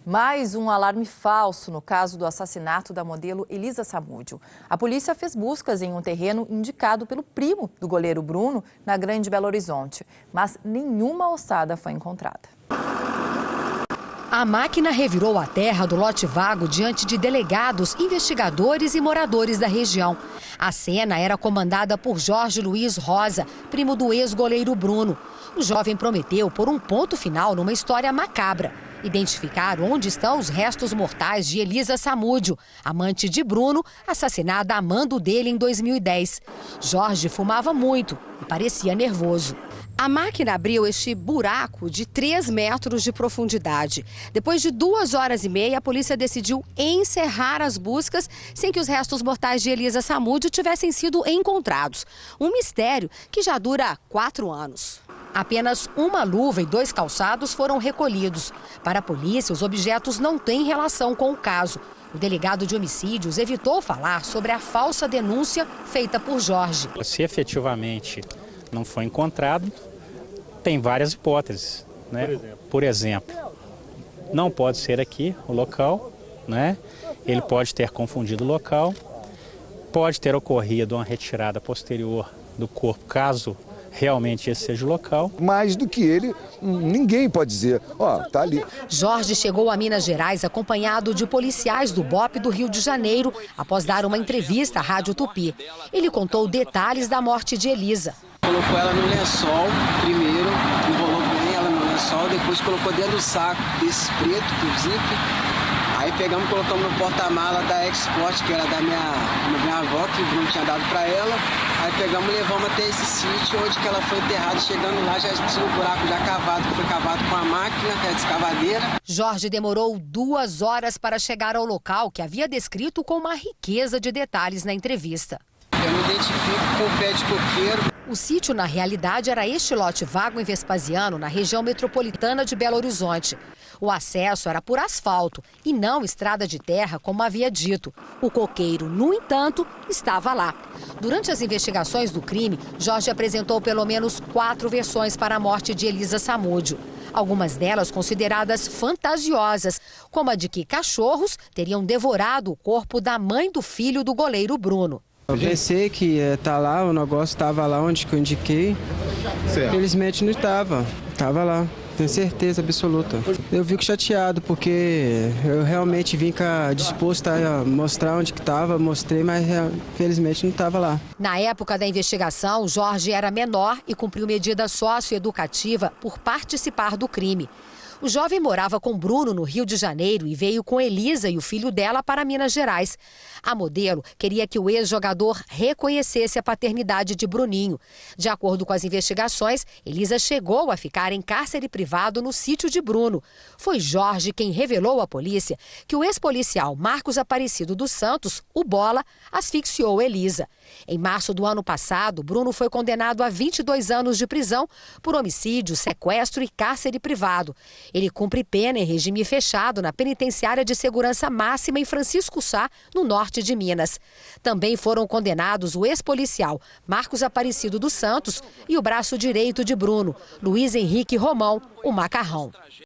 Mais um alarme falso no caso do assassinato da modelo Elisa Samúdio. A polícia fez buscas em um terreno indicado pelo primo do goleiro Bruno, na Grande Belo Horizonte, mas nenhuma ossada foi encontrada. A máquina revirou a terra do lote vago diante de delegados, investigadores e moradores da região. A cena era comandada por Jorge Luiz Rosa, primo do ex-goleiro Bruno. O jovem prometeu pôr um ponto final numa história macabra: identificar onde estão os restos mortais de Elisa Samúdio, amante de Bruno, assassinada a mando dele em 2010. Jorge fumava muito e parecia nervoso. A máquina abriu este buraco de 3 metros de profundidade. Depois de 2 horas e meia, a polícia decidiu encerrar as buscas sem que os restos mortais de Elisa Samúdio tivessem sido encontrados. Um mistério que já dura 4 anos. Apenas uma luva e 2 calçados foram recolhidos. Para a polícia, os objetos não têm relação com o caso. O delegado de homicídios evitou falar sobre a falsa denúncia feita por Jorge. Se efetivamente não foi encontrado, tem várias hipóteses, né? Por exemplo, não pode ser aqui o local, né? Ele pode ter confundido o local, pode ter ocorrido uma retirada posterior do corpo, caso realmente esse seja o local. Mais do que ele, ninguém pode dizer, ó, tá ali. Jorge chegou a Minas Gerais acompanhado de policiais do BOPE do Rio de Janeiro, após dar uma entrevista à Rádio Tupi. Ele contou detalhes da morte de Elisa. Colocou ela no lençol primeiro, enrolou bem ela no lençol, depois colocou dentro do saco desse preto, do zíper. Aí pegamos e colocamos no porta-mala da Export, que era da minha avó, que o Bruno tinha dado para ela. Aí pegamos e levamos até esse sítio onde que ela foi enterrada. Chegando lá já tinha um buraco já cavado, que foi cavado com a máquina, que é a escavadeira. Jorge demorou 2 horas para chegar ao local, que havia descrito com uma riqueza de detalhes na entrevista. Eu me identifico com o pé de coqueiro. O sítio, na realidade, era este lote vago em Vespasiano, na região metropolitana de Belo Horizonte. O acesso era por asfalto e não estrada de terra, como havia dito. O coqueiro, no entanto, estava lá. Durante as investigações do crime, Jorge apresentou pelo menos 4 versões para a morte de Elisa Samúdio. Algumas delas consideradas fantasiosas, como a de que cachorros teriam devorado o corpo da mãe do filho do goleiro Bruno. Eu pensei que ia estar lá, o negócio estava lá onde que eu indiquei. Certo. Felizmente não estava, estava lá, tenho certeza absoluta. Eu fico chateado porque eu realmente vim cá disposto a mostrar onde que estava, mostrei, mas felizmente não estava lá. Na época da investigação, Jorge era menor e cumpriu medida socioeducativa por participar do crime. O jovem morava com Bruno no Rio de Janeiro e veio com Elisa e o filho dela para Minas Gerais. A modelo queria que o ex-jogador reconhecesse a paternidade de Bruninho. De acordo com as investigações, Elisa chegou a ficar em cárcere privado no sítio de Bruno. Foi Jorge quem revelou à polícia que o ex-policial Marcos Aparecido dos Santos, o Bola, asfixiou Elisa. Em março do ano passado, Bruno foi condenado a 22 anos de prisão por homicídio, sequestro e cárcere privado. Ele cumpre pena em regime fechado na penitenciária de segurança máxima em Francisco Sá, no norte de Minas. Também foram condenados o ex-policial Marcos Aparecido dos Santos e o braço direito de Bruno, Luiz Henrique Romão, o Macarrão.